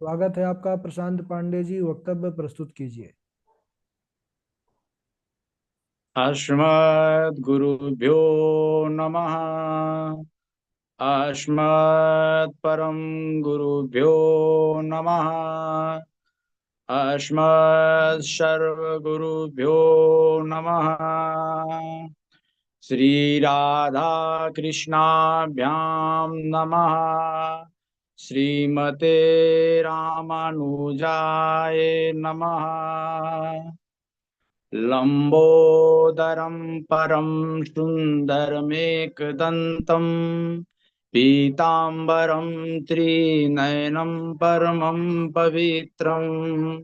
स्वागत है आपका प्रशांत पांडे जी। वक्तव्य प्रस्तुत कीजिए। अस्मद्गुरुभ्यो नमः। अस्मत्परं गुरुभ्यो नमः। अस्मत्सर्वगुरुभ्यो नमः। श्रीराधा कृष्णाभ्यां नमः। श्रीमते रामानुजाय नमः। लंबोदरं परं सुन्दरमेकदन्तं पीताम्बरं त्रिनयनं परमं पवित्रम्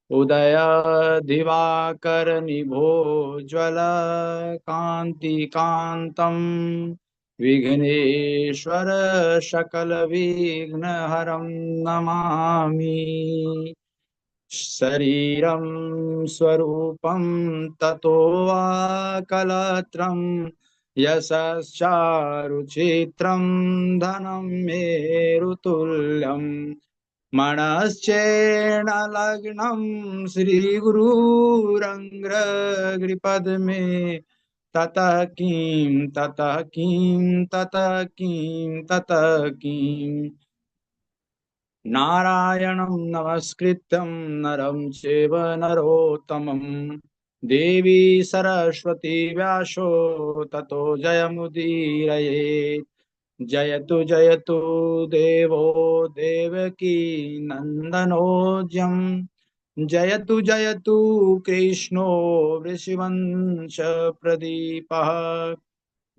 उदयदिवाकरनिभोज्वलकान्तिकान्तं विघ्नेश्वर सकलविघ्नहरं नमामि। शरीरं स्वरूपं ततो वा कलत्रं यशश्चारुचित्रं धनं मेरुतुल्यं मनश्चेन लग्नं श्रीगुरुरङ्घ्रिपद्मे ततः किं ततः किं ततः किं ततः किं नारायणं नमस्कृत्यं नरं चैव नरोत्तमं देवी सरस्वती व्यासो ततो जयमुदीरयेत्। जयतु जयतु देवो देवकी नन्दनोऽयं। जयतु जयतु कृष्णो वृषिवंश प्रदीपः।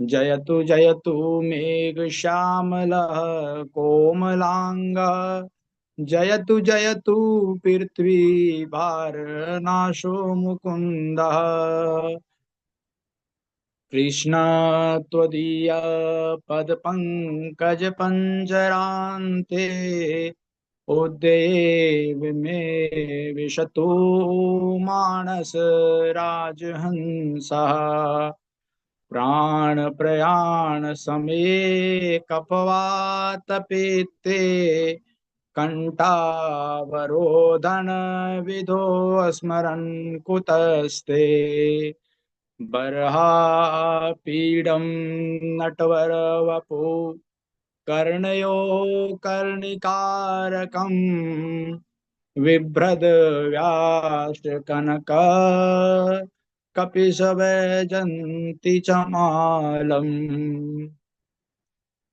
जयतु जयतु मेघश्यामलः कोमलांगः। जयतु जयतु पृथ्वीभारनाशो मुकुन्दः। कृष्ण त्वदीय पदपङ्कजपञ्जरान्ते उद्देव मे विशतु मानस राजहंसः। प्राण प्रयाण समये कपवातपेते कंठावरोधन विधो स्मरन् कुतस्ते। बर्हापीडं नटवरवपु कर्णयो कर्णिकारकम् बिभ्रद्व्यासकनक कपिशवैजन्ति च मालम्।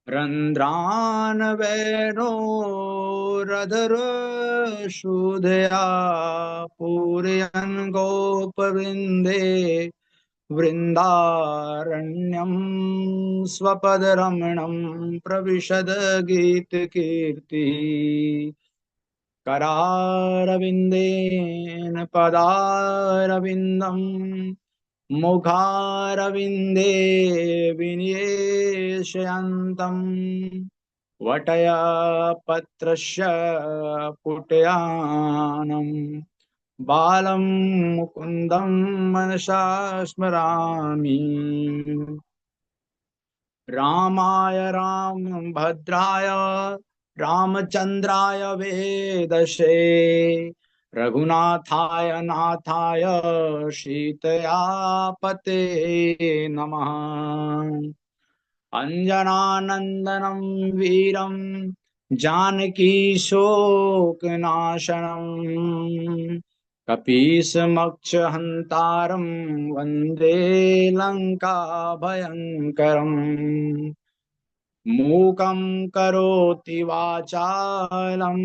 रन्ध्रान् वैरोरधरशुधया पूरयन् गोपवृन्दे वृन्दारण्यं स्वपदरमणं प्रविशद गीतकीर्तिः। करारविन्देन पदारविन्दम् मुखारविन्दे विनिवेशयन्तम् वटया पत्रस्य पुटयानम् बालं मुकुन्दं मनसा स्मरामि। रामाय रामभद्राय रामचन्द्राय वेदसे रघुनाथाय नाथाय सीतया पते नमः। अञ्जनानन्दनं वीरं जानकी शोकनाशनम् कपीशमक्षहन्तारं वन्दे लङ्काभयङ्करम्। मूकं करोति वाचालं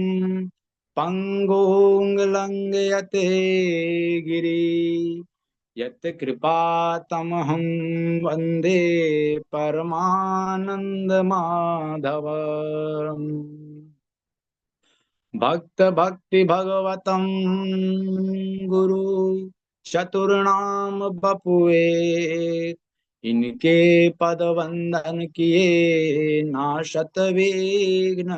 पङ्गुं लङ्घयते गिरि यत्कृपातमहं वन्दे परमानन्दमाधव। भक्त भक्ति भगवतं गुरु चतुर्णाम बपुए इनके पद वंदन किए नाशत विघ्न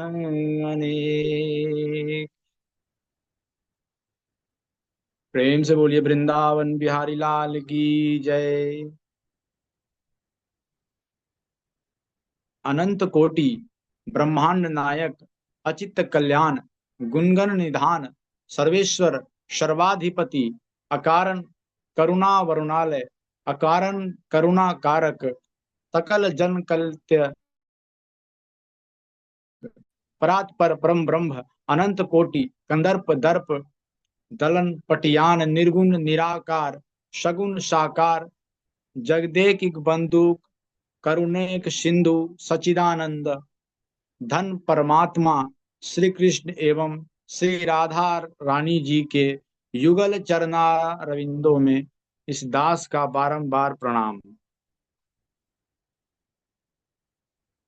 अनेक। प्रेम से बोलिए वृंदावन बिहारी लाल की जय। अनंत कोटि ब्रह्मांड नायक अचित कल्याण गुणगण निधान सर्वेश्वर सर्वाधिपति अकारण करुणा वरुणालय अकारण करुणा कारक सकल जन कल्त्य परात पर परम ब्रह्म अनंत कोटि कंदर्प दर्प दलन पटियान निर्गुण निराकार सगुण साकार जगदेक बंदूक करुणेक सिंधु सचिदानंद धन परमात्मा श्री कृष्ण एवं श्री राधा रानी जी के युगल चरणारविंदों में इस दास का बारंबार प्रणाम।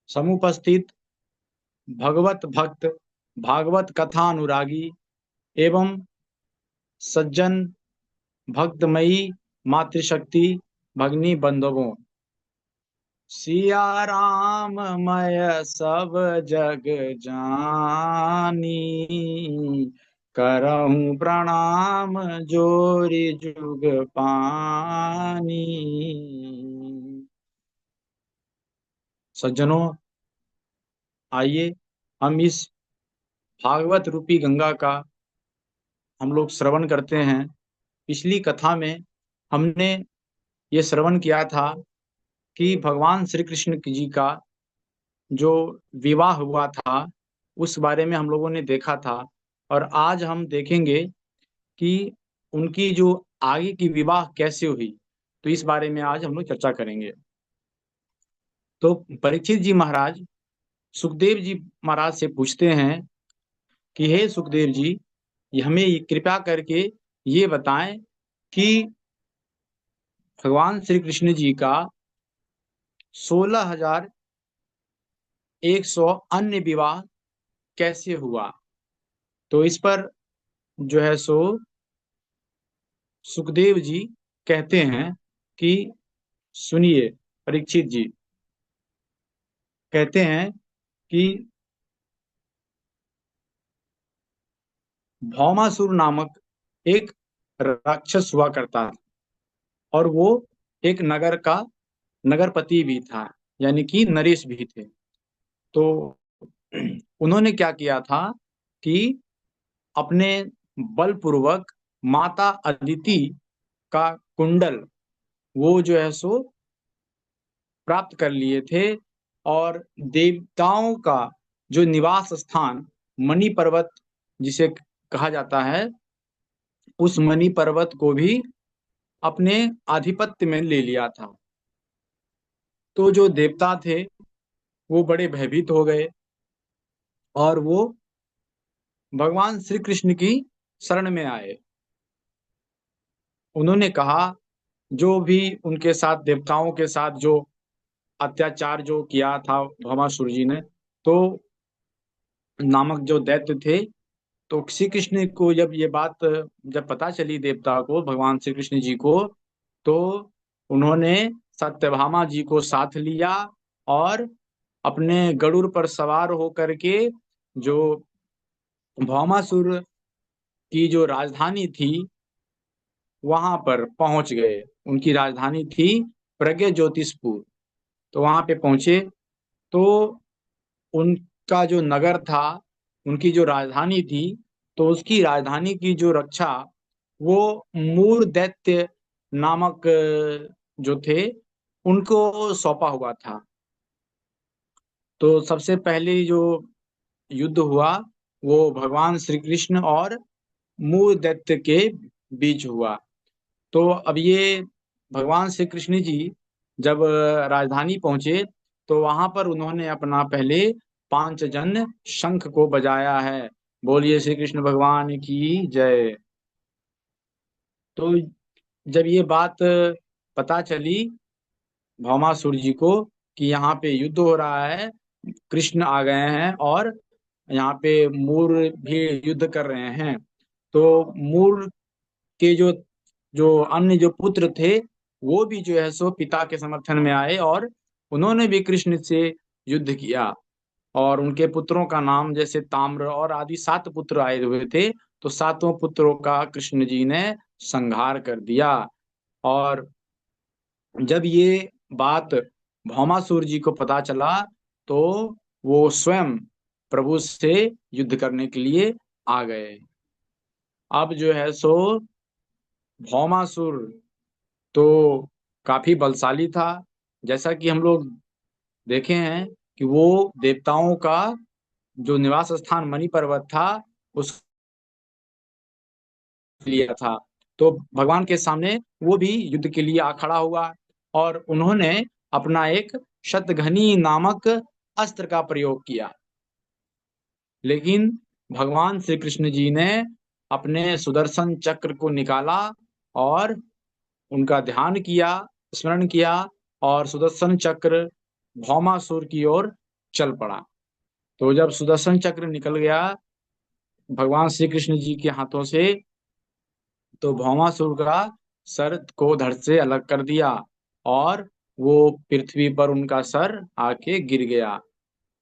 समुपस्थित भगवत भक्त भागवत कथा अनुरागी एवं सज्जन भक्तमयी मातृशक्ति भगनी बंधवों, सिया राम मय सब जग जानी करहूं प्रणाम जोरी जुग पानी। सज्जनों, आइए हम इस भागवत रूपी गंगा का हम लोग श्रवण करते हैं। पिछली कथा में हमने ये श्रवण किया था कि भगवान श्री कृष्ण जी का जो विवाह हुआ था उस बारे में हम लोगों ने देखा था, और आज हम देखेंगे कि उनकी जो आगे की विवाह कैसे हुई, तो इस बारे में आज हम लोग चर्चा करेंगे। तो परीक्षित जी महाराज सुखदेव जी महाराज से पूछते हैं कि हे सुखदेव जी, हमें कृपया करके ये बताएं कि भगवान श्री कृष्ण जी का 16,100 अन्य विवाह कैसे हुआ। तो इस पर जो है सो सुखदेव जी कहते हैं कि सुनिए, परीक्षित जी कहते हैं कि भौमासुर नामक एक राक्षस हुआ करता था, और वो एक नगर का नगरपति भी था, यानी कि नरेश भी थे। तो उन्होंने क्या किया था कि अपने बलपूर्वक माता अदिति का कुंडल वो जो है सो प्राप्त कर लिए थे, और देवताओं का जो निवास स्थान मणि पर्वत जिसे कहा जाता है, उस मणि पर्वत को भी अपने आधिपत्य में ले लिया था। तो जो देवता थे वो बड़े भयभीत हो गए, और वो भगवान श्री कृष्ण की शरण में आए। उन्होंने कहा, जो भी उनके साथ देवताओं के साथ जो अत्याचार जो किया था भौमासुर जी ने, तो नामक जो दैत्य थे, तो श्री कृष्ण को जब ये बात जब पता चली देवता को, भगवान श्री कृष्ण जी को, तो उन्होंने सत्यभामा जी को साथ लिया और अपने गरुड़ पर सवार होकर के जो भौमासुर की जो राजधानी थी वहां पर पहुंच गए। उनकी राजधानी थी प्रज्ञ ज्योतिषपुर। तो वहां पे पहुंचे, तो उनका जो नगर था, उनकी जो राजधानी थी, तो उसकी राजधानी की जो रक्षा वो मूर दैत्य नामक जो थे उनको सौंपा हुआ था। तो सबसे पहले जो युद्ध हुआ वो भगवान श्री कृष्ण और मूर दैत्य के बीच हुआ। तो अब ये भगवान श्री कृष्ण जी जब राजधानी पहुंचे, तो वहां पर उन्होंने अपना पहले पांचजन्य शंख को बजाया है। बोलिए श्री कृष्ण भगवान की जय। तो जब ये बात पता चली भौमासुर जी को कि यहाँ पे युद्ध हो रहा है, कृष्ण आ गए हैं और यहाँ पे मूर भी युद्ध कर रहे हैं, तो मूर के जो जो अन्य जो पुत्र थे वो भी जो है सो पिता के समर्थन में आए, और उन्होंने भी कृष्ण से युद्ध किया। और उनके पुत्रों का नाम जैसे ताम्र और आदि 7 पुत्र आए हुए थे, तो सातों पुत्रों का कृष्ण जी ने संहार कर दिया। और जब ये बात भौमासुर जी को पता चला, तो वो स्वयं प्रभु से युद्ध करने के लिए आ गए। अब जो है सो भौमासुर तो काफी बलशाली था। जैसा कि हम लोग देखे हैं कि वो देवताओं का जो निवास स्थान मणि पर्वत था उस लिया था। तो भगवान के सामने वो भी युद्ध के लिए आ खड़ा हुआ और उन्होंने अपना एक शतघ्नी नामक अस्त्र का प्रयोग किया। लेकिन भगवान श्री कृष्ण जी ने अपने सुदर्शन चक्र को निकाला और उनका ध्यान किया, स्मरण किया, और सुदर्शन चक्र भौमासुर की ओर चल पड़ा। तो जब सुदर्शन चक्र निकल गया भगवान श्री कृष्ण जी के हाथों से, तो भौमासुर का सर को धड़ से अलग कर दिया और वो पृथ्वी पर उनका सर आके गिर गया।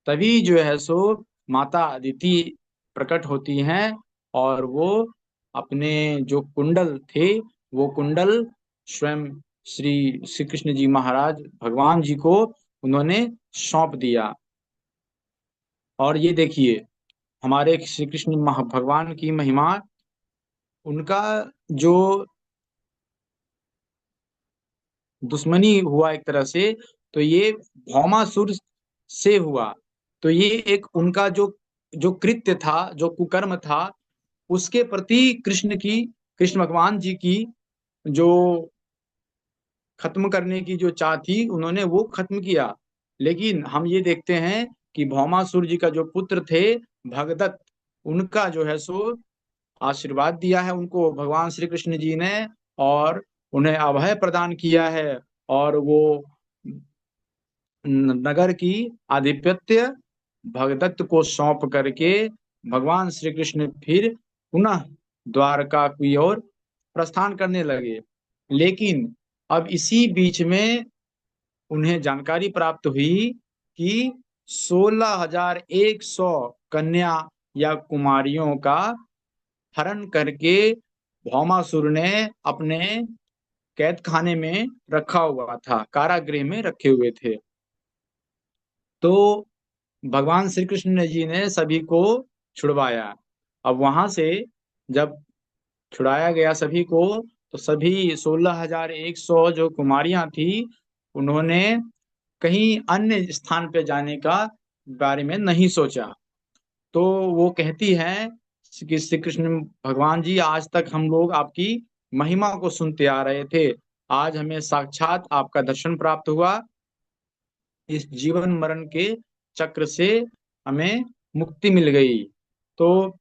तभी जो है सो माता अदिति प्रकट होती हैं और वो अपने जो कुंडल थे वो कुंडल स्वयं श्री श्री कृष्ण जी महाराज भगवान जी को उन्होंने सौंप दिया। और ये देखिए हमारे श्री कृष्ण भगवान की महिमा, उनका जो दुश्मनी हुआ एक तरह से, तो ये भौमासुर से हुआ। तो ये एक उनका जो जो कृत्य था, जो कुकर्म था, उसके प्रति कृष्ण भगवान जी की जो खत्म करने की जो चाह थी उन्होंने वो खत्म किया। लेकिन हम ये देखते हैं कि भौमासुर जी का जो पुत्र थे भगदत्त, उनका जो है सो आशीर्वाद दिया है उनको भगवान श्री कृष्ण जी ने और उन्हें अभय प्रदान किया है। और वो नगर की आधिपत्य भगदत्त को सौंप करके भगवान श्री कृष्ण फिर पुनः द्वारका की ओर प्रस्थान करने लगे। लेकिन अब इसी बीच में उन्हें जानकारी प्राप्त हुई कि 16,100 कन्या या कुमारियों का हरण करके भौमासुर ने अपने कैद खाने में रखा हुआ था, कारागृह में रखे हुए थे। तो भगवान श्री कृष्ण जी ने सभी को छुड़वाया। अब वहां से जब छुड़ाया गया सभी को, तो सभी 16,100 जो कुमारियां थी उन्होंने कहीं अन्य स्थान पे जाने का बारे में नहीं सोचा। तो वो कहती है कि श्री कृष्ण भगवान जी, आज तक हम लोग आपकी महिमा को सुनते आ रहे थे, आज हमें साक्षात आपका दर्शन प्राप्त हुआ। इस जीवन मरण के चक्र से हमें मुक्ति मिल गई। तो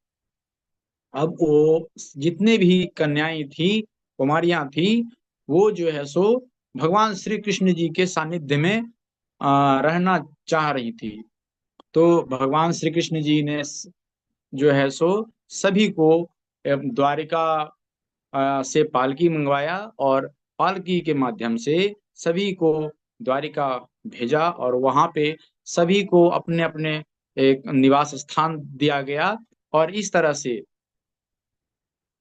अब वो जितने भी कन्याएं थी, कुमारियां थी, वो जो है सो भगवान श्री कृष्ण जी के सानिध्य में रहना चाह रही थी। तो भगवान श्री कृष्ण जी ने जो है सो सभी को द्वारिका से पालकी मंगवाया और पालकी के माध्यम से सभी को द्वारिका भेजा और वहां पे सभी को अपने अपने एक निवास स्थान दिया गया। और इस तरह से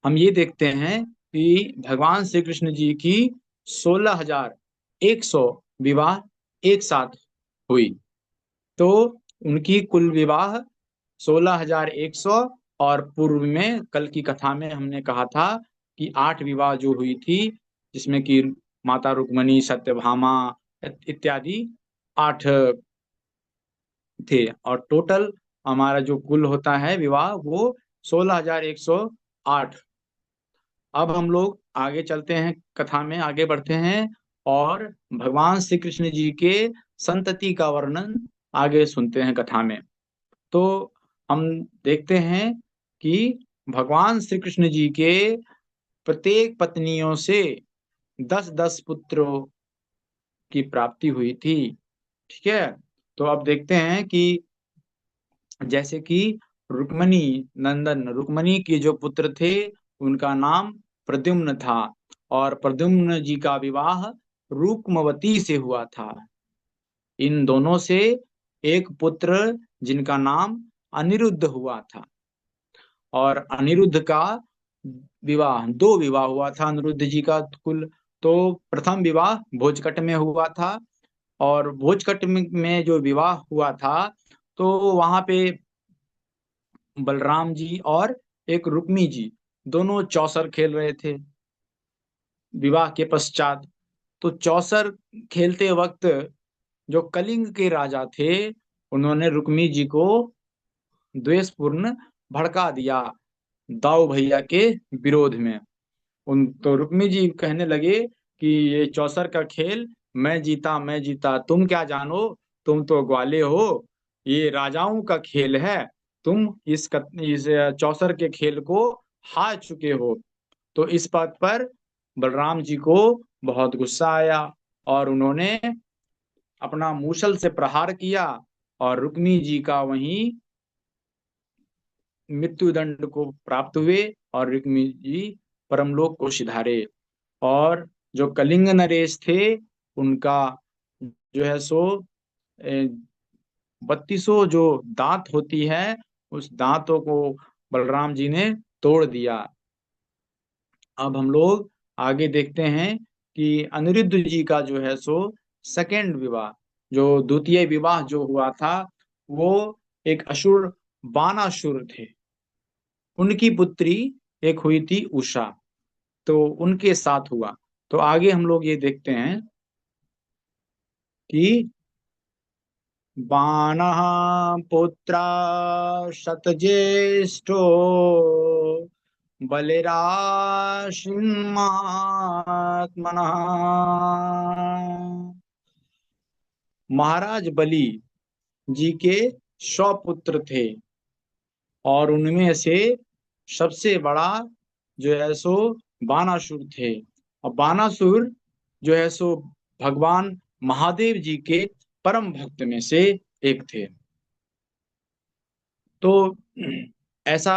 हम ये देखते हैं कि भगवान श्री कृष्ण जी की 16,100 विवाह एक साथ हुई। तो उनकी कुल विवाह 16,100, और पूर्व में कल की कथा में हमने कहा था कि 8 विवाह जो हुई थी, जिसमें कि माता रुक्मणी, सत्यभामा इत्यादि 8 थे, और टोटल हमारा जो कुल होता है विवाह वो 16,108। अब हम लोग आगे चलते हैं, कथा में आगे बढ़ते हैं और भगवान श्री कृष्ण जी के संतति का वर्णन आगे सुनते हैं कथा में। तो हम देखते हैं कि भगवान श्री कृष्ण जी के प्रत्येक पत्नियों से 10-10 पुत्रों की प्राप्ति हुई थी। ठीक है। तो अब देखते हैं कि जैसे कि रुक्मणी नंदन, रुक्मणी के जो पुत्र थे उनका नाम प्रद्युम्न था, और प्रद्युम्न जी का विवाह रुक्मवती से हुआ था। इन दोनों से एक पुत्र जिनका नाम अनिरुद्ध हुआ था, और अनिरुद्ध का विवाह, 2 विवाह हुआ था अनिरुद्ध जी का कुल। तो प्रथम विवाह भोजकट में हुआ था, और भोजकट में जो विवाह हुआ था तो वहां पे बलराम जी और एक रुक्मी जी, दोनों चौसर खेल रहे थे विवाह के पश्चात। तो चौसर खेलते वक्त जो कलिंग के राजा थे, उन्होंने रुक्मी जी को द्वेषपूर्ण भड़का दिया दाऊ भैया के विरोध में। उन तो रुक्मी जी कहने लगे कि ये चौसर का खेल मैं जीता, तुम क्या जानो, तुम तो ग्वाले हो, ये राजाओं का खेल है, तुम इस चौसर के खेल को हार चुके हो। तो इस बात पर बलराम जी को बहुत गुस्सा आया और उन्होंने अपना मूसल से प्रहार किया और रुक्मी जी का वहीं मृत्युदंड को प्राप्त हुए और रुक्मी जी परमलोक को सिधारे। और जो कलिंग नरेश थे, उनका जो है सो 32 जो दांत होती है, उस दांतों को बलराम जी ने तोड़ दिया। अब हम लोग आगे देखते हैं कि अनिरुद्ध जी का जो है सो सेकेंड विवाह, जो द्वितीय विवाह जो हुआ था, वो एक असुर बानासुर थे, उनकी पुत्री एक हुई थी उषा, तो उनके साथ हुआ। तो आगे हम लोग ये देखते हैं कि बाणः पुत्रा शतज्येष्ठो बलिराशिन्मात्मनः। महाराज बलि जी के 100 पुत्र थे और उनमें से सबसे बड़ा जो है सो बानासुर थे। और बानासुर जो है सो भगवान महादेव जी के परम भक्त में से एक थे। तो ऐसा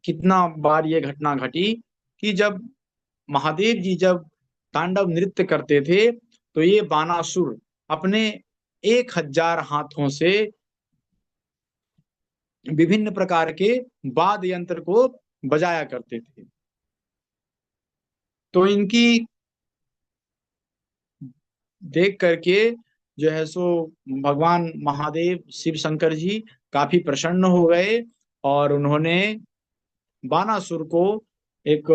कितना बार ये घटना घटी कि जब महादेव जी जब तांडव नृत्य करते थे, तो ये बानासुर अपने 1000 हाथों से विभिन्न प्रकार के वाद्य यंत्र को बजाया करते थे। तो इनकी देख करके जो है सो भगवान महादेव शिव शंकर जी काफी प्रसन्न हो गए और उन्होंने बानासुर को एक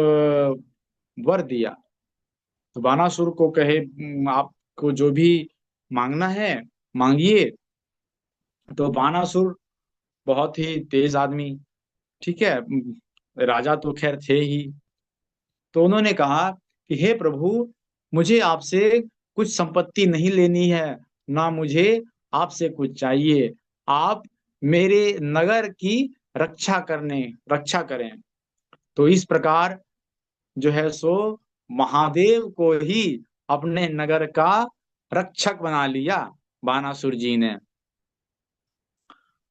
वर दिया। तो बानासुर को कहे, आपको जो भी मांगना है मांगिए। तो बानासुर बहुत ही तेज आदमी, ठीक है, राजा तो खैर थे ही। तो उन्होंने कहा कि हे प्रभु, मुझे आपसे कुछ संपत्ति नहीं लेनी है, ना मुझे आपसे कुछ चाहिए, आप मेरे नगर की रक्षा करें। तो इस प्रकार जो है सो महादेव को ही अपने नगर का रक्षक बना लिया बानासुर जी ने।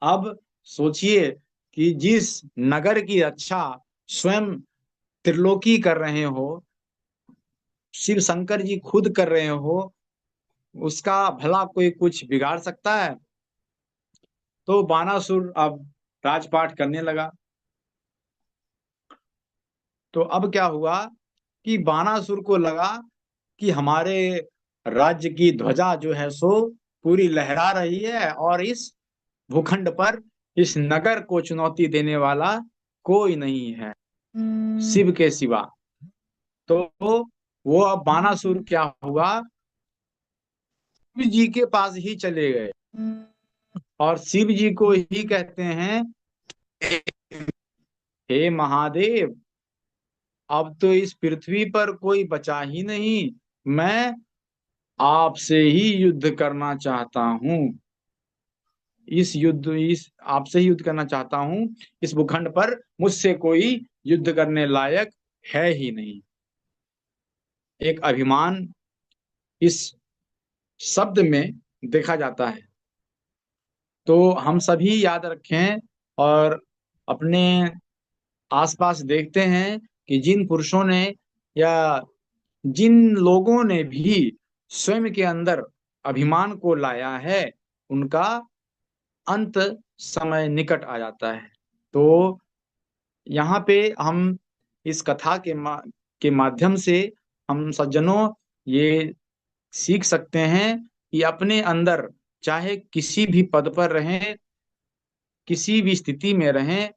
अब सोचिए कि जिस नगर की रक्षा स्वयं त्रिलोकी कर रहे हो, शिव शंकर जी खुद कर रहे हो, उसका भला कोई कुछ बिगाड़ सकता है? तो बानासुर अब राजपाट करने लगा। तो अब क्या हुआ कि बानासुर को लगा कि हमारे राज्य की ध्वजा जो है सो पूरी लहरा रही है और इस भूखंड पर इस नगर को चुनौती देने वाला कोई नहीं है शिव के सिवा। तो वो अब बानासुर क्या हुआ, शिव जी के पास ही चले गए और शिव जी को ही कहते हैं, हे महादेव, अब तो इस पृथ्वी पर कोई बचा ही नहीं, मैं आपसे ही युद्ध करना चाहता हूँ। इस आपसे ही युद्ध करना चाहता हूँ, इस भूखंड पर मुझसे कोई युद्ध करने लायक है ही नहीं। एक अभिमान इस शब्द में देखा जाता है। तो हम सभी याद रखें और अपने आसपास देखते हैं कि जिन पुरुषों ने या जिन लोगों ने भी स्वयं के अंदर अभिमान को लाया है, उनका अंत समय निकट आ जाता है। तो यहाँ पे हम इस कथा के माध्यम से हम सज्जनों ये सीख सकते हैं कि अपने अंदर चाहे किसी भी पद पर रहें, किसी भी स्थिति में रहें,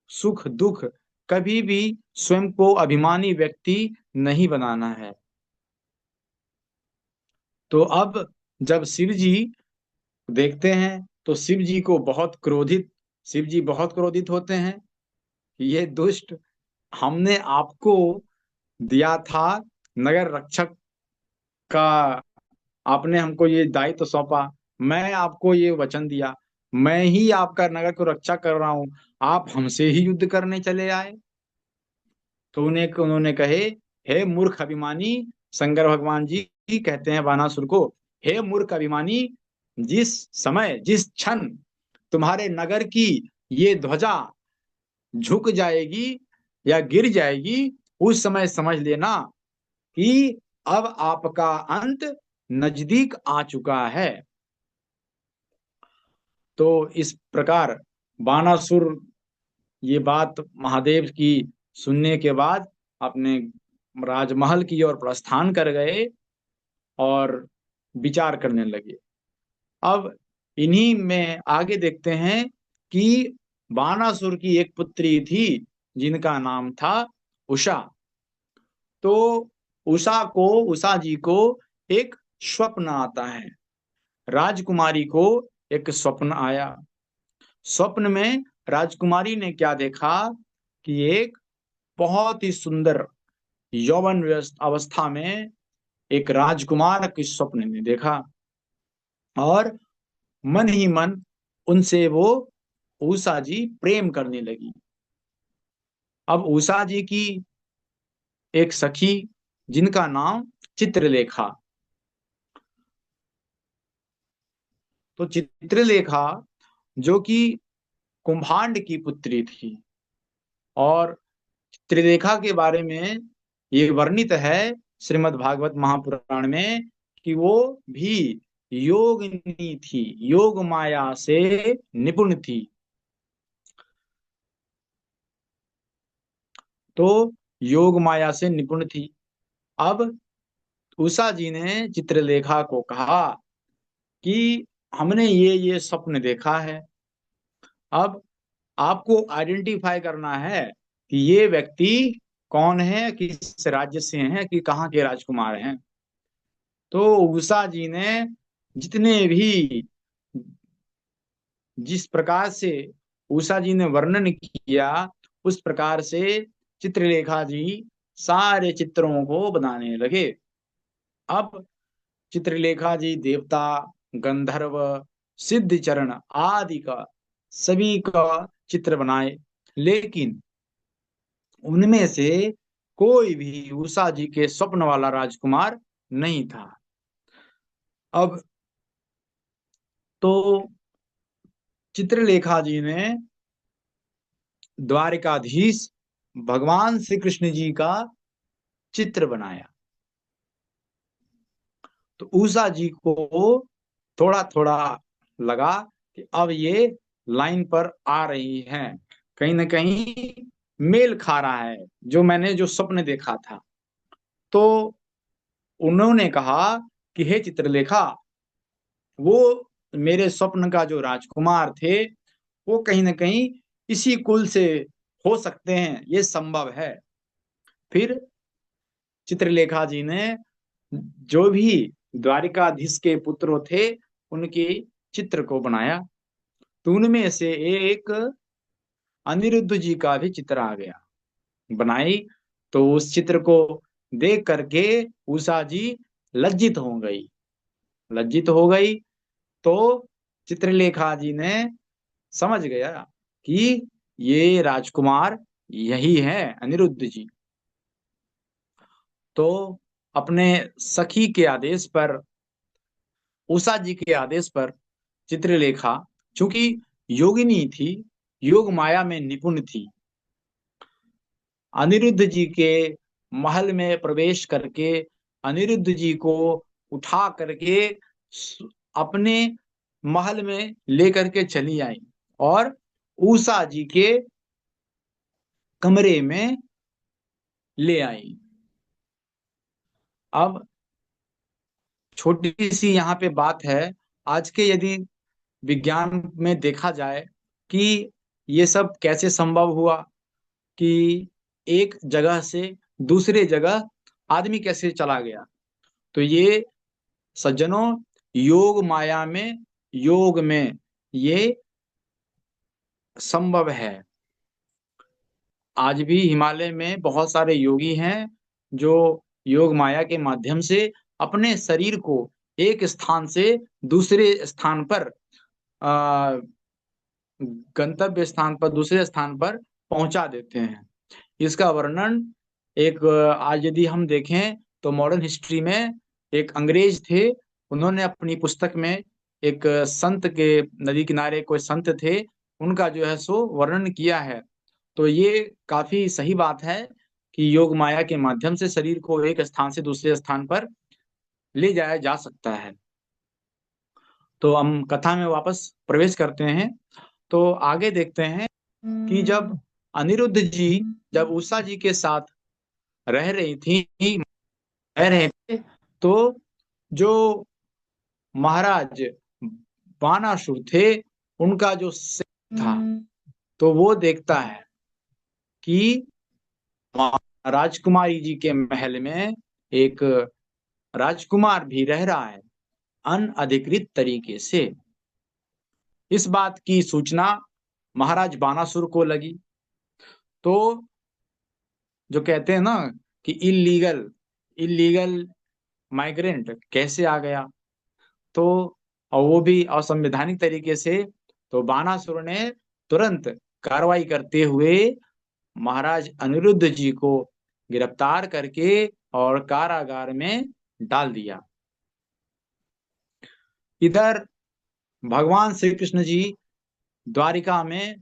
सुख दुख कभी भी स्वयं को अभिमानी व्यक्ति नहीं बनाना है। तो अब जब शिव जी देखते हैं तो शिव जी बहुत क्रोधित होते हैं। ये दुष्ट, हमने आपको दिया था नगर रक्षक का, आपने हमको ये दायित्व सौंपा, मैं आपको ये वचन दिया, मैं ही आपका नगर को रक्षा कर रहा हूं, आप हमसे ही युद्ध करने चले आए। तो उन्होंने कहे, हे मूर्ख अभिमानी, शंकर भगवान जी कहते हैं बानासुर को, हे मूर्ख अभिमानी, जिस समय जिस क्षण तुम्हारे नगर की ये ध्वजा झुक जाएगी या गिर जाएगी, उस समय समझ लेना कि अब आपका अंत नजदीक आ चुका है। तो इस प्रकार बानासुर ये बात महादेव की सुनने के बाद अपने राजमहल की ओर प्रस्थान कर गए और विचार करने लगे। अब इन्हीं में आगे देखते हैं कि बानासुर की एक पुत्री थी जिनका नाम था उषा। तो उषा जी को एक स्वप्न आता है। राजकुमारी को एक स्वप्न आया। स्वप्न में राजकुमारी ने क्या देखा कि एक बहुत ही सुंदर यौवन अवस्था में एक राजकुमार के स्वप्न में देखा, और मन ही मन उनसे वो उषा जी प्रेम करने लगी। अब उषा जी की एक सखी जिनका नाम चित्रलेखा, तो चित्रलेखा जो कि कुंभांड की पुत्री थी, और चित्रलेखा के बारे में ये वर्णित है श्रीमद् भागवत महापुराण में कि वो भी योगिनी थी, योग माया से निपुण थी। तो योग माया से निपुण थी। अब उषा जी ने चित्रलेखा को कहा कि हमने ये स्वप्न देखा है। अब आपको आइडेंटिफाई करना है कि ये व्यक्ति कौन है, किस राज्य से हैं, कि कहाँ के राजकुमार हैं। तो उषा जी ने जितने भी जिस प्रकार से उषा जी ने वर्णन किया, उस प्रकार से चित्रलेखा जी सारे चित्रों को बनाने लगे। अब चित्रलेखा जी देवता, गंधर्व, सिद्ध चरण आदि का सभी का चित्र बनाए, लेकिन उनमें से कोई भी उषा जी के स्वप्न वाला राजकुमार नहीं था। अब तो चित्रलेखा जी ने द्वारिकाधीश भगवान श्री कृष्ण जी का चित्र बनाया। तो उषा जी को थोड़ा थोड़ा लगा कि अब ये लाइन पर आ रही है, कहीं ना कहीं मेल खा रहा है जो स्वप्न देखा था। तो उन्होंने कहा कि हे चित्रलेखा, वो मेरे स्वप्न का जो राजकुमार थे वो कहीं ना कहीं इसी कुल से हो सकते हैं, ये संभव है। फिर चित्रलेखा जी ने जो भी द्वारिकाधीश के पुत्र थे उनके चित्र को बनाया। तो उनमें से एक अनिरुद्ध जी का भी चित्र आ गया, बनाई। तो उस चित्र को देख करके उषा जी लज्जित हो गई। लज्जित हो गई तो चित्रलेखा जी ने समझ गया कि ये राजकुमार यही है, अनिरुद्ध जी। तो अपने सखी के आदेश पर, उषा जी के आदेश पर, चित्रलेखा चूंकि योगिनी थी, योग माया में निपुण थी, अनिरुद्ध जी के महल में प्रवेश करके अनिरुद्ध जी को उठा करके अपने महल में लेकर के चली आई और उषा जी के कमरे में ले आई। अब छोटी सी यहाँ पे बात है, आज के यदि विज्ञान में देखा जाए कि ये सब कैसे संभव हुआ कि एक जगह से दूसरे जगह आदमी कैसे चला गया। तो ये सज्जनों, योग में ये संभव है। आज भी हिमालय में बहुत सारे योगी हैं जो योग माया के माध्यम से अपने शरीर को एक स्थान से दूसरे स्थान पर अ, गंतव्य स्थान पर दूसरे स्थान पर पहुंचा देते हैं। इसका वर्णन आज यदि हम देखें तो मॉडर्न हिस्ट्री में एक अंग्रेज थे, उन्होंने अपनी पुस्तक में एक संत के नदी किनारे कोई संत थे, उनका जो है सो वर्णन किया है। तो ये काफी सही बात है कि योग माया के माध्यम से शरीर को एक स्थान से दूसरे स्थान पर ले जाया जा सकता है। तो हम कथा में वापस प्रवेश करते हैं। तो आगे देखते हैं कि जब अनिरुद्ध जी जब उषा जी के साथ रह रहे थे, तो जो महाराज बानासुर थे, उनका जो सेवक था, तो वो देखता है कि राजकुमारी जी के महल में एक राजकुमार भी रह रहा है अनअधिकृत तरीके से। इस बात की सूचना महाराज बानासुर को लगी। तो जो कहते हैं ना कि इलीगल इलीगल माइग्रेंट कैसे आ गया, तो और वो भी असंवैधानिक तरीके से, तो बानासुर ने तुरंत कार्रवाई करते हुए महाराज अनिरुद्ध जी को गिरफ्तार करके और कारागार में डाल दिया। इधर भगवान श्री कृष्ण जी द्वारिका में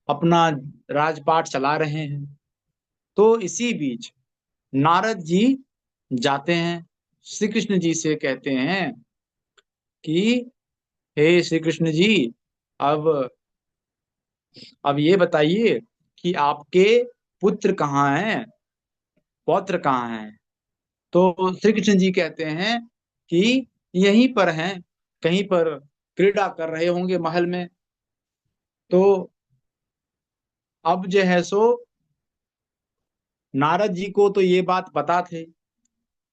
अपना राजपाट चला रहे हैं। तो इसी बीच नारद जी जाते हैं, श्री कृष्ण जी से कहते हैं कि हे श्री कृष्ण जी, अब अब ये बताइए कि आपके पुत्र कहाँ हैं, पौत्र कहाँ हैं। तो श्री कृष्ण जी कहते हैं कि यहीं पर हैं, कहीं पर क्रीड़ा कर रहे होंगे महल में। तो अब जो है सो नारद जी को तो ये बात पता थे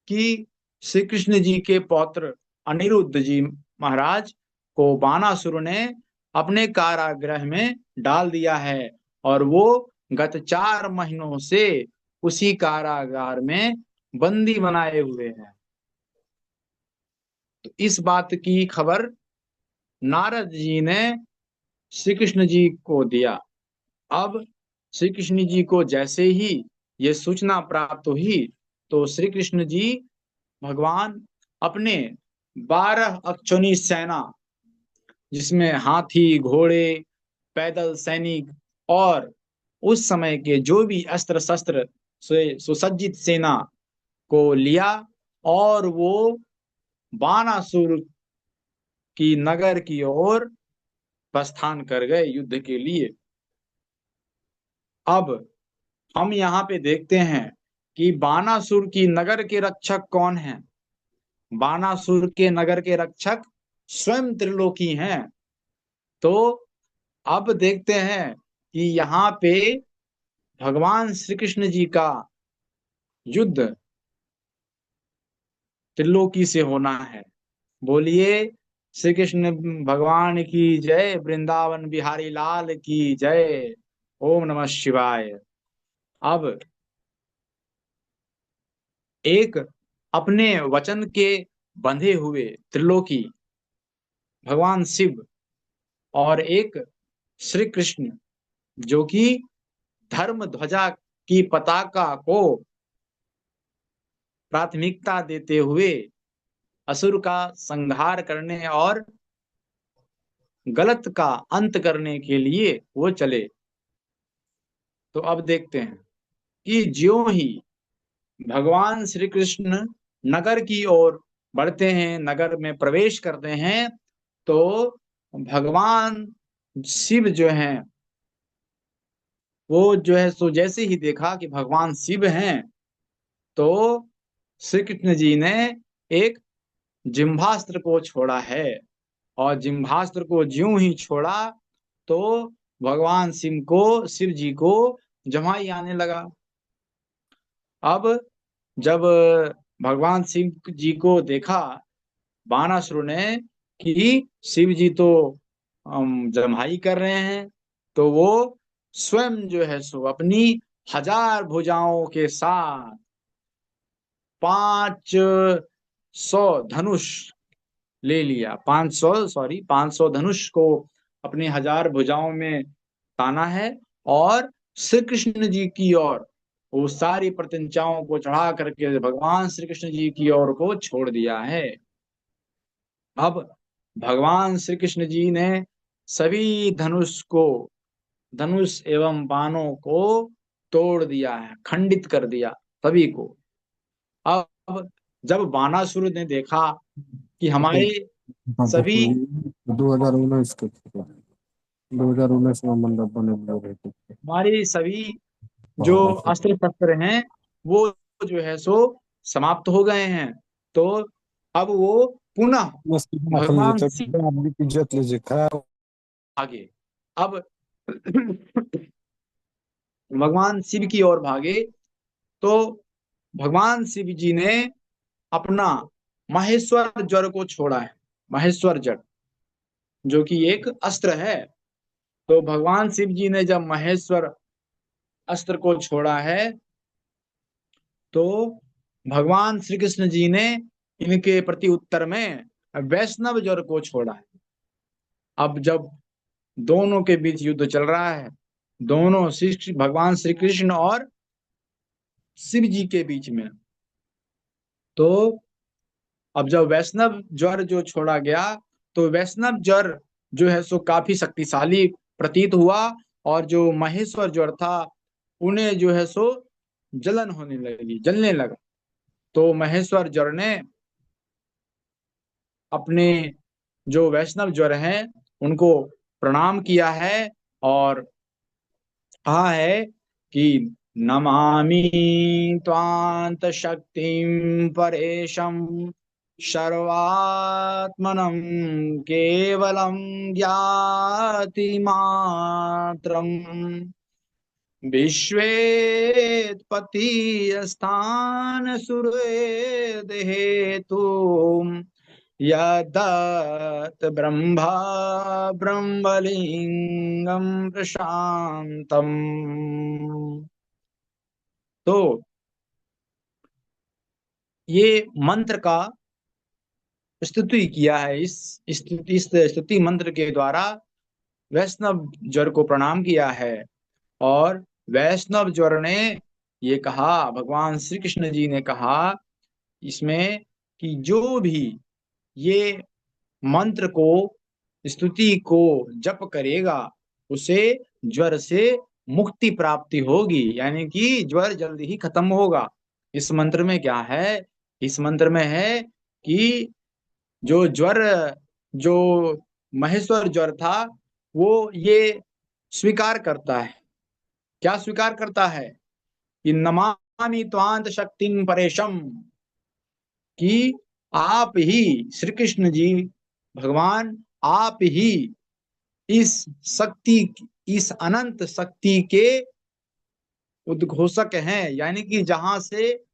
कि श्री कृष्ण जी के पौत्र अनिरुद्ध जी महाराज को बानासुर ने अपने कारागृह में डाल दिया है, और वो गत 4 महीनों से उसी कारागार में बंदी बनाए हुए हैं। तो इस बात की खबर नारद जी ने श्री कृष्ण जी को दिया। अब श्री कृष्ण जी को जैसे ही ये सूचना प्राप्त हुई, तो श्री कृष्ण जी भगवान अपने 12 अक्षौनी सेना, जिसमें हाथी, घोड़े, पैदल सैनिक और उस समय के जो भी अस्त्र शस्त्र से सुसज्जित सेना को लिया, और वो बानासुर की नगर की ओर प्रस्थान कर गए युद्ध के लिए। अब हम यहाँ पे देखते हैं कि बानासुर की नगर के रक्षक कौन हैं। बानासुर के नगर के रक्षक स्वयं त्रिलोकी हैं। तो अब देखते हैं कि यहाँ पे भगवान श्री कृष्ण जी का युद्ध त्रिलोकी से होना है। बोलिए श्री कृष्ण भगवान की जय, वृंदावन बिहारी लाल की जय। ओम नमः शिवाय। अब एक अपने वचन के बंधे हुए त्रिलोकी भगवान शिव, और एक श्री कृष्ण जो कि धर्म ध्वजा की पताका को प्राथमिकता देते हुए असुर का संहार करने और गलत का अंत करने के लिए वो चले। तो अब देखते हैं कि ज्यों ही भगवान श्री कृष्ण नगर की ओर बढ़ते हैं, नगर में प्रवेश करते हैं, तो भगवान शिव जो हैं, वो जो है सो जैसे ही देखा कि भगवान शिव हैं, तो श्री कृष्ण जी ने एक जिह्वास्त्र को छोड़ा है। और जिह्वास्त्र को ज्यों ही छोड़ा, तो भगवान शिव जी को जमाई आने लगा। अब जब भगवान शिव जी को देखा बाणासुर ने कि शिव जी तो जम्हाई कर रहे हैं, तो वो स्वयं जो है सो अपनी 1000 भुजाओं के साथ 500 धनुष ले लिया। 500 धनुष को अपनी 1000 भुजाओं में ताना है और श्री कृष्ण जी की ओर वो सारी प्रत्यंचाओं को चढ़ा करके भगवान श्री कृष्ण जी की ओर को छोड़ दिया है। अब भगवान श्री कृष्ण जी ने सभी धनुष एवं बाणों को तोड़ दिया है, खंडित कर दिया सभी को। अब जब बाणासुर ने देखा कि हमारे सभी 2019 के थे, 2019 में मंडप बने हुए रहते थे। हमारे सभी जो अस्त्र शस्त्र हैं वो जो है सो समाप्त हो गए हैं। तो अब वो पुनः भगवान शिव आदमी की इज्जत लीजिए खराब आगे अब भगवान शिव की ओर भागे। तो भगवान शिव जी ने अपना महेश्वर ज्वर को छोड़ा है। महेश्वर जड़ जो कि एक अस्त्र है। तो भगवान शिव जी ने जब महेश्वर अस्त्र को छोड़ा है तो भगवान श्री कृष्ण जी ने इनके प्रति उत्तर में वैष्णव ज्वर को छोड़ा है। अब जब दोनों के बीच युद्ध चल रहा है, दोनों भगवान श्री कृष्ण और शिव जी के बीच में, तो अब जब वैष्णव ज्वर जो छोड़ा गया तो वैष्णव ज्वर जो है सो काफी शक्तिशाली प्रतीत हुआ और जो महेश्वर ज्वर था उन्हें जो है सो जलन होने लगी, जलने लगा। तो महेश्वर ज्वर ने अपने जो वैष्णव ज्वर हैं उनको प्रणाम किया है और कहा है कि नमामि त्वांत शक्तिं परेशम सर्वात्मनं केवलं ज्ञाति मात्रम विश्वेत्पत्ति स्थान सुरेद हेतु यदत् ब्रह्मा ब्रह्मलिंगम प्रशांतम। तो ये मंत्र का स्तुति किया है। इस स्तुति मंत्र के द्वारा वैष्णव ज्वर को प्रणाम किया है और वैष्णव ज्वर ने ये कहा, भगवान श्री कृष्ण जी ने कहा इसमें कि जो भी ये मंत्र को स्तुति को जप करेगा उसे ज्वर से मुक्ति प्राप्ति होगी, यानी कि ज्वर जल्दी ही खत्म होगा। इस मंत्र में क्या है? इस मंत्र में है कि जो ज्वर जो महेश्वर ज्वर था वो ये स्वीकार करता है। क्या स्वीकार करता है? कि नमामि त्वांत शक्तिं परेशम, कि आप ही श्री कृष्ण जी भगवान आप ही इस अनंत शक्ति के उद्घोषक हैं, यानी कि जहां से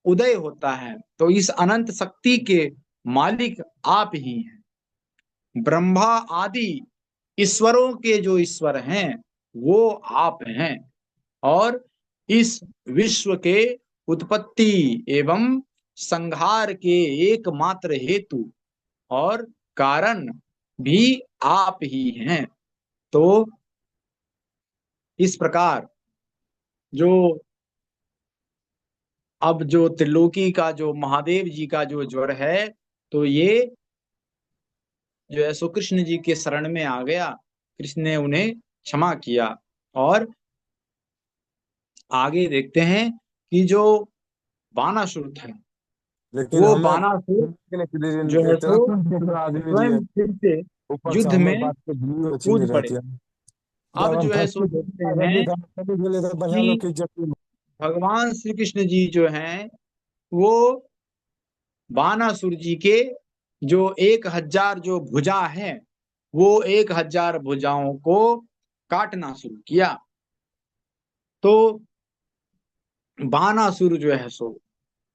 उदय होता है। तो इस अनंत शक्ति के मालिक आप ही हैं। ब्रह्मा आदि ईश्वरों के जो ईश्वर हैं वो आप हैं और इस विश्व के उत्पत्ति एवं संहार के एकमात्र हेतु और कारण भी आप ही हैं। तो इस प्रकार जो अब जो त्रिलोकी का जो महादेव जी का जो ज्वर है तो ये जो है सो कृष्ण जी के शरण में आ गया। कृष्ण ने उन्हें क्षमा किया। और आगे देखते हैं कि जो बाणासुर था लेकिन वो हमें बाणासुर जो है सो स्वयं फिर से युद्ध में कूद पड़े। अब जो है सो देखते हैं कि भगवान श्री कृष्ण जी जो हैं वो बाणासुर जी के जो 1000 जो भुजा हैं वो 1000 भुजाओं को काटना शुरू किया। तो बानासुर जो है सो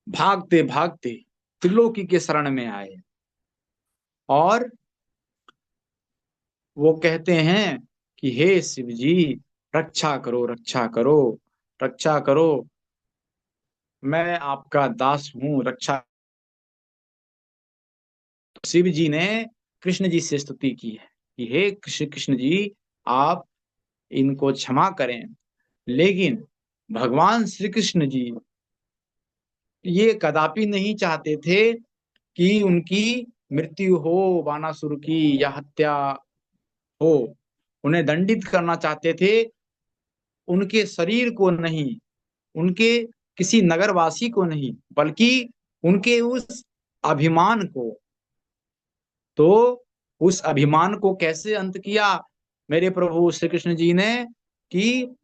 भागते भागते त्रिलोकी के शरण में आए और वो कहते हैं कि हे शिव जी, रक्षा करो, रक्षा करो, रक्षा करो, मैं आपका दास हूँ, रक्षा। शिव जी ने कृष्ण जी से स्तुति की है कि हे कृष्ण, कृष्ण जी, आप इनको क्षमा करें। लेकिन भगवान श्री कृष्ण जी ये कदापि नहीं चाहते थे कि उनकी मृत्यु हो, बानासुर की या हत्या हो। उन्हें दंडित करना चाहते थे, उनके शरीर को नहीं, उनके किसी नगरवासी को नहीं, बल्कि उनके उस अभिमान को। तो उस अभिमान को कैसे अंत किया मेरे प्रभु श्री कृष्ण जी ने कि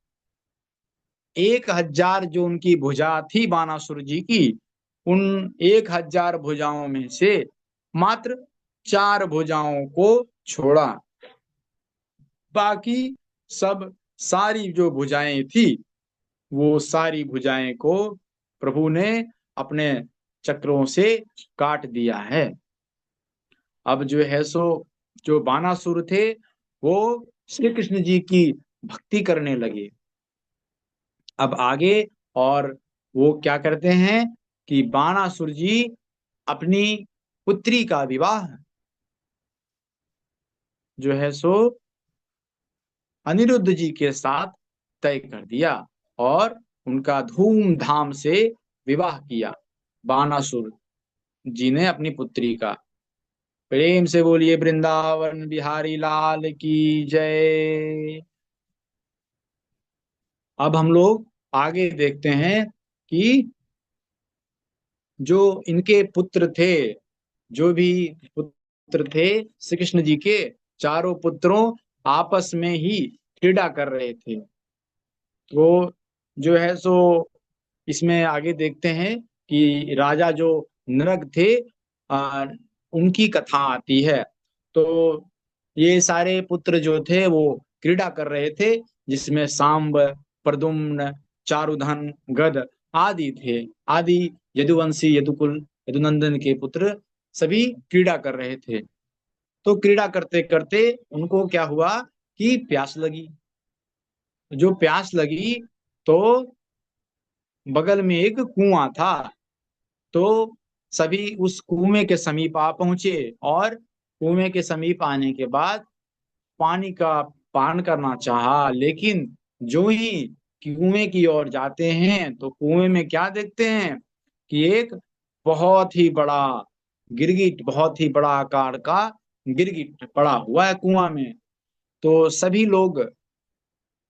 1000 जो उनकी भुजा थी बानासुर जी की, उन 1000 भुजाओं में से मात्र 4 भुजाओं को छोड़ा। बाकी सब सारी जो भुजाएं थी, वो सारी भुजाएं को प्रभु ने अपने चक्रों से काट दिया है। अब जो है सो जो बानासुर थे वो श्री कृष्ण जी की भक्ति करने लगे। अब आगे और वो क्या करते हैं कि बानासुर जी अपनी पुत्री का विवाह जो है सो अनिरुद्ध जी के साथ तय कर दिया और उनका धूमधाम से विवाह किया बानासुर जी ने अपनी पुत्री का। प्रेम से बोलिए वृंदावन बिहारी लाल की जय। अब हम लोग आगे देखते हैं कि जो इनके पुत्र थे, जो भी पुत्र थे श्री कृष्ण जी के, चारों पुत्रों आपस में ही क्रीड़ा कर रहे थे। तो जो है सो इसमें आगे देखते हैं कि राजा जो नरक थे, आ, उनकी कथा आती है। तो ये सारे पुत्र जो थे वो क्रीड़ा कर रहे थे, जिसमें सांब, प्रद्युम्न, चारुधन, गद आदि थे। आदि यदुवंशी, यदुकुल, यदुनंदन के पुत्र सभी क्रीड़ा कर रहे थे। तो क्रीड़ा करते करते उनको क्या हुआ कि प्यास लगी। जो प्यास लगी तो बगल में एक कुआं था। तो सभी उस कुएं के समीप आ पहुंचे और कुएं के समीप आने के बाद पानी का पान करना चाहा। लेकिन जो ही कुएं की ओर जाते हैं तो कुएं में क्या देखते हैं कि एक बहुत ही बड़ा गिरगिट, बहुत ही बड़ा आकार का गिरगिट पड़ा हुआ है कुआं में। तो सभी लोग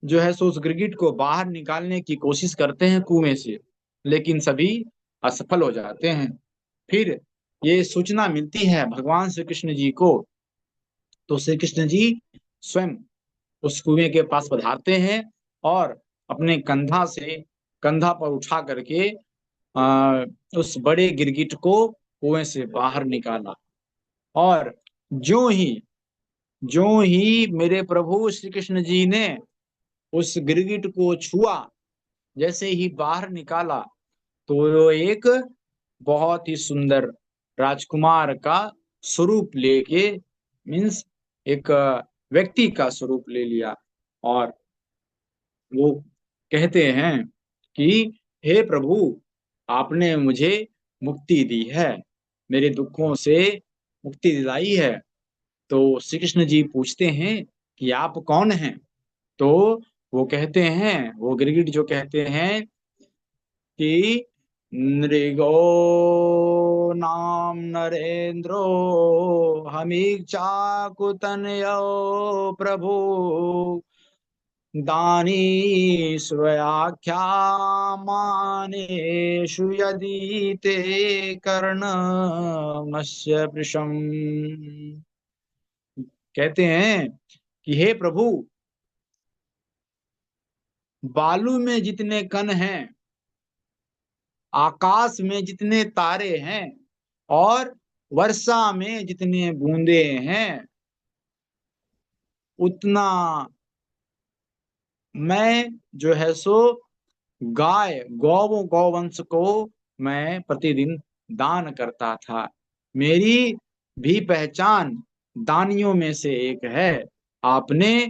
जो है सो उस गिरगिट को बाहर निकालने की कोशिश करते हैं कुएं से, लेकिन सभी असफल हो जाते हैं। फिर ये सूचना मिलती है भगवान श्री कृष्ण जी को। तो श्री कृष्ण जी स्वयं उस कुएं के पास पधारते हैं और अपने कंधा पर उठा करके आ, उस बड़े गिरगिट को कुएं से बाहर निकाला। और जो ही जो ही मेरे प्रभु श्री कृष्ण जी ने उस गिरगिट को छुआ, जैसे ही बाहर निकाला, तो वो एक बहुत ही सुंदर राजकुमार का स्वरूप लेके, मीन्स एक व्यक्ति का स्वरूप ले लिया। और वो कहते हैं कि हे प्रभु, आपने मुझे मुक्ति दी है, मेरे दुखों से मुक्ति दिलाई है। तो श्री कृष्ण जी पूछते हैं कि आप कौन हैं। तो वो कहते हैं, वो गिरगिट जो कहते हैं कि नृगो नाम नरेंद्रो हमीचाकुतनयो प्रभु दानी स्वयाख्यामानेषु यदि ते कर्णमस्य वृषम्। कहते हैं कि हे प्रभु, बालू में जितने कण हैं, आकाश में जितने तारे हैं और वर्षा में जितने बूंदे हैं, उतना मैं जो है सो गौवंश को मैं प्रतिदिन दान करता था। मेरी भी पहचान दानियों में से एक है। आपने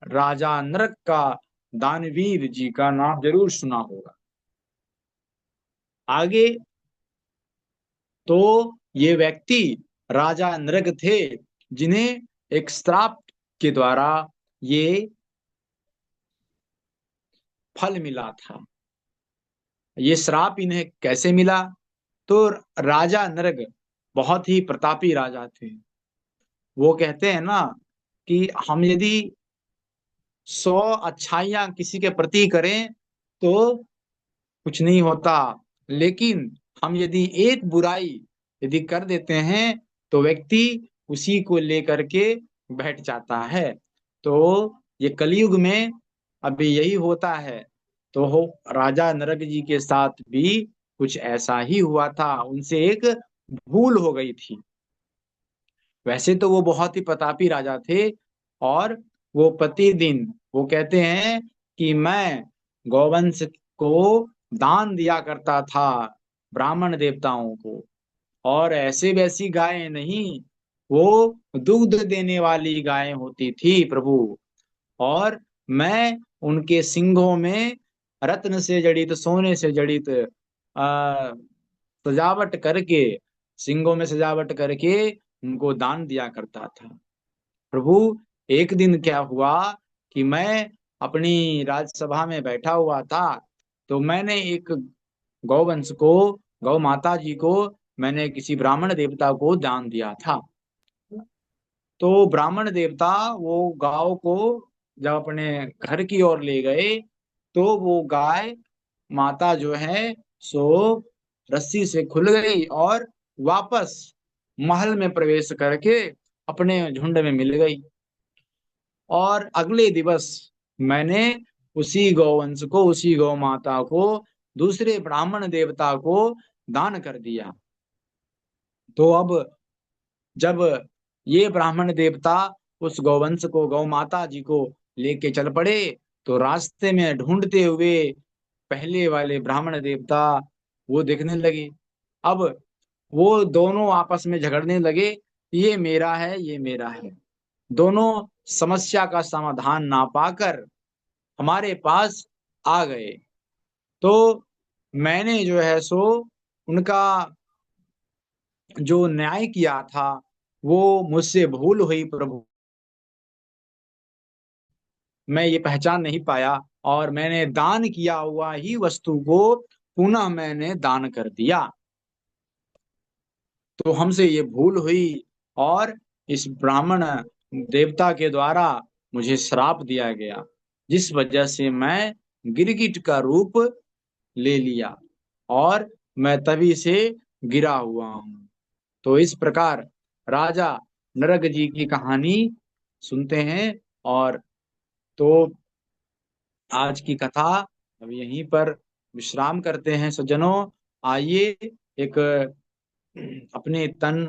राजा नरक का दानवीर जी का नाम जरूर सुना होगा। आगे तो ये व्यक्ति राजा नरक थे, जिन्हें एक श्राप के द्वारा ये फल मिला था। ये श्राप इन्हें कैसे मिला? तो राजा नरक बहुत ही प्रतापी राजा थे। वो कहते हैं ना कि हम यदि 100 अच्छाइयां किसी के प्रति करें तो कुछ नहीं होता, लेकिन हम यदि एक बुराई यदि कर देते हैं तो व्यक्ति उसी को लेकर के बैठ जाता है। तो ये कलयुग में अभी यही होता है। तो राजा नरक जी के साथ भी कुछ ऐसा ही हुआ था, उनसे एक भूल हो गई थी। वैसे तो वो बहुत ही प्रतापी राजा थे, और वो प्रतिदिन वो कहते हैं कि मैं गौवंश को दान दिया करता था ब्राह्मण देवताओं को, और ऐसे वैसी गायें नहीं, वो दूध देने वाली गायें होती थी प्रभु। और मैं उनके सिंगों में रत्न से जड़ित, सोने से जड़ित सजावट करके, सिंगों में सजावट करके उनको दान दिया करता था। प्रभु एक दिन क्या हुआ कि मैं अपनी राजसभा में बैठा हुआ था, तो मैंने एक गौवंश को, गौ माता जी को मैंने किसी ब्राह्मण देवता को दान दिया था। तो ब्राह्मण देवता वो गाय को जब अपने घर की ओर ले गए, तो वो गाय माता जो है सो रस्सी से खुल गई और वापस महल में प्रवेश करके अपने झुंड में मिल गई। और अगले दिवस मैंने उसी गौवंश को, उसी गौ माता को दूसरे ब्राह्मण देवता को दान कर दिया। तो अब जब ये ब्राह्मण देवता उस गौवंश को, गौ माता जी को लेके चल पड़े, तो रास्ते में ढूंढते हुए पहले वाले ब्राह्मण देवता वो देखने लगे। अब वो दोनों आपस में झगड़ने लगे, ये मेरा है, ये मेरा है। दोनों समस्या का समाधान ना पाकर हमारे पास आ गए। तो मैंने जो है सो उनका जो न्याय किया था वो मुझसे भूल हुई प्रभु। मैं ये पहचान नहीं पाया, और मैंने दान किया हुआ ही वस्तु को पुनः मैंने दान कर दिया। तो हमसे ये भूल हुई, और इस ब्राह्मण देवता के द्वारा मुझे श्राप दिया गया, जिस वजह से मैं गिरगिट का रूप ले लिया, और मैं तभी से गिरा हुआ हूं। तो इस प्रकार राजा नरक जी की कहानी सुनते हैं। और तो आज की कथा अब यहीं पर विश्राम करते हैं सज्जनों। आइए एक अपने तन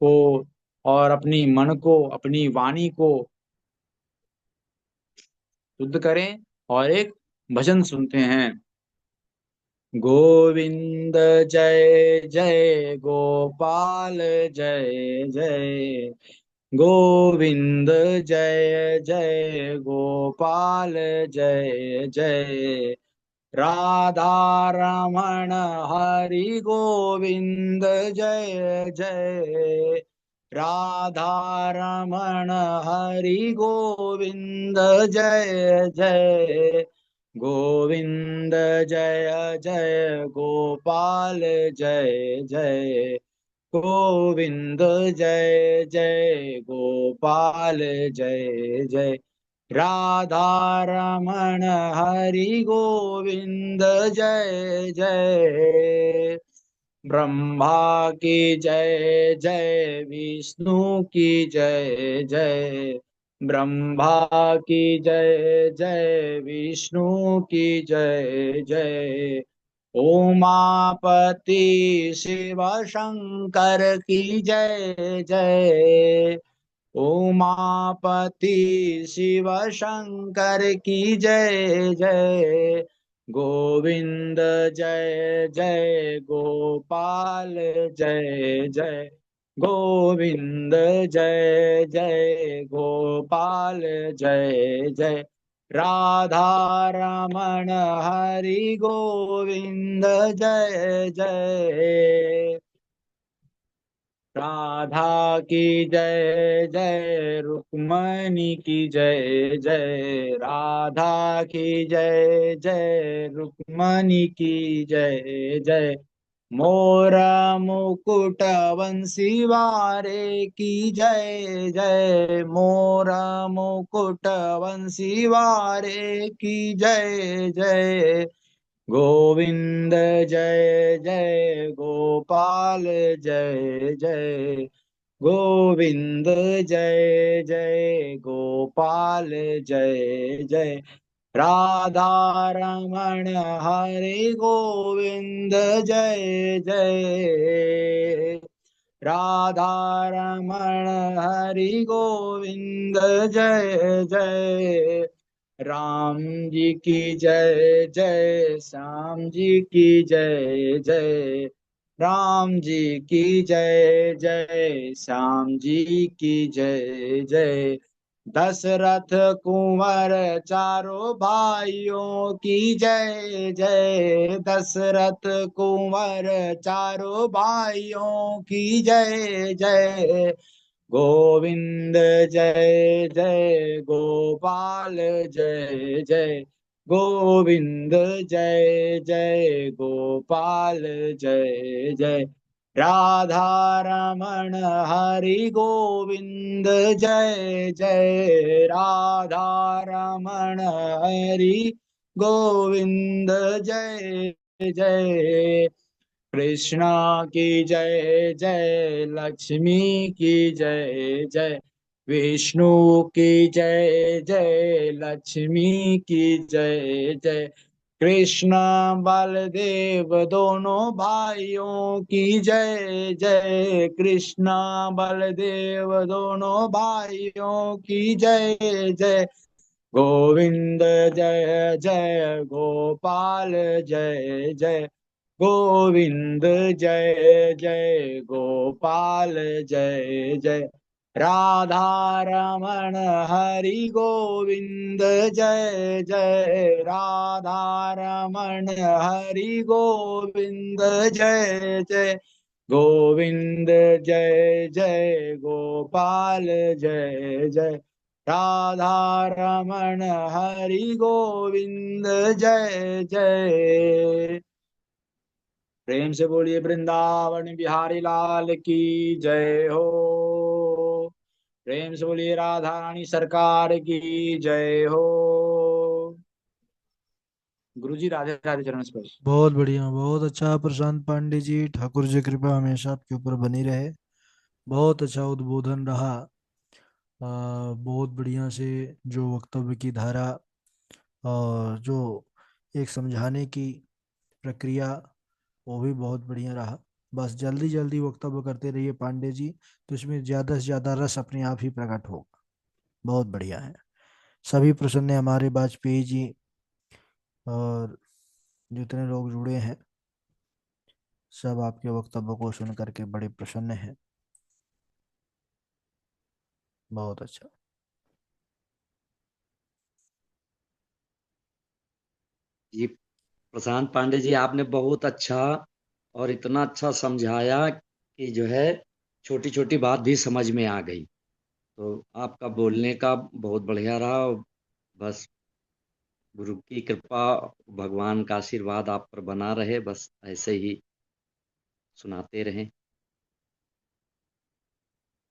को और अपनी मन को, अपनी वाणी को शुद्ध करें और एक भजन सुनते हैं। गोविंद जय जय गोपाल जय जय, गोविंद जय जय गोपाल जय जय, राधा रमण हरि गोविंद जय जय, राधा रमण हरि गोविंद जय जय, गोविंद जय जय गोपाल जय जय, गोविंद जय जय गोपाल जय जय, राधा रमण हरि गोविंद जय जय। ब्रह्मा की जय जय, विष्णु की जय जय, ब्रह्मा की जय जय, विष्णु की जय जय, उमापति शिव शंकर की जय जय, उमापति शिव शंकर की जय जय। गोविंद जय जय गोपाल जय जय। गोविंद जय जय गोपाल जय जय। राधा रमण हरि गोविंद जय जय। राधा की जय जय रुक्मणी की जय जय। राधा की जय जय रुक्मणी की जय जय। मोर मुकुट वंशी वारे की जय जय। मोर मुकुट वंशी वारे की जय जय। गोविंद जय जय गोपाल जय जय। गोविंद जय जय गोपाल जय जय। राधा रमण हरे गोविंद जय जय। राधा रमण हरि गोविंद जय जय। राम जी की जय जय। श्याम जी की जय जय। राम जी की जय जय। श्याम जी की जय जय। दशरथ कुंवर चारों भाइयों की जय जय। दशरथ कुंवर चारों भाइयों की जय जय। गोविंद जय जय गोपाल जय जय। गोविंद जय जय गोपाल जय जय। राधा रमण हरि गोविंद जय जय। राधा रमण हरि गोविंद जय जय। कृष्णा की जय जय। लक्ष्मी की जय जय। विष्णु की जय जय। लक्ष्मी की जय जय। कृष्ण बलदेव दोनों भाइयों की जय जय। कृष्ण बलदेव दोनों भाइयों की जय जय। गोविंद जय जय गोपाल जय जय। गोविंद जय जय गोपाल जय जय। राधा रमण हरि गोविंद जय जय। राधा रमण हरि गोविंद जय जय। गोविंद जय जय गोपाल जय जय। राधा रमण हरि गोविंद जय जय। प्रेम से बोलिए वृंदावन बिहारी लाल की जय हो। प्रेम से बोलिए राधा रानी सरकार की जय हो। गुरु जी राधे राधे चरण स्पर्श। बहुत बढ़िया, बहुत अच्छा प्रशांत पांडे जी। ठाकुर जी कृपा हमेशा आपके ऊपर बनी रहे। बहुत अच्छा उद्बोधन रहा। बहुत बढ़िया से जो वक्तव्य की धारा और जो एक समझाने की प्रक्रिया, वो भी बहुत बढ़िया रहा। बस जल्दी जल्दी वक्तव्य करते रहिए पांडे जी, तो इसमें ज़्यादा से ज़्यादा रस अपने आप ही प्रकट होगा। बहुत बढ़िया है। सभी प्रसन्न हैं हमारे वाजपेयी जी, और जितने लोग जुड़े हैं सब आपके वक्तव्य को सुन करके बड़े प्रसन्न हैं। बहुत अच्छा। जी प्रशांत पांडे जी, आपने बहुत अच्छा और इतना अच्छा समझाया कि जो है छोटी छोटी बात भी समझ में आ गई। तो आपका बोलने का बहुत बढ़िया रहा। और बस गुरु की कृपा, भगवान का आशीर्वाद आप पर बना रहे, बस ऐसे ही सुनाते रहें।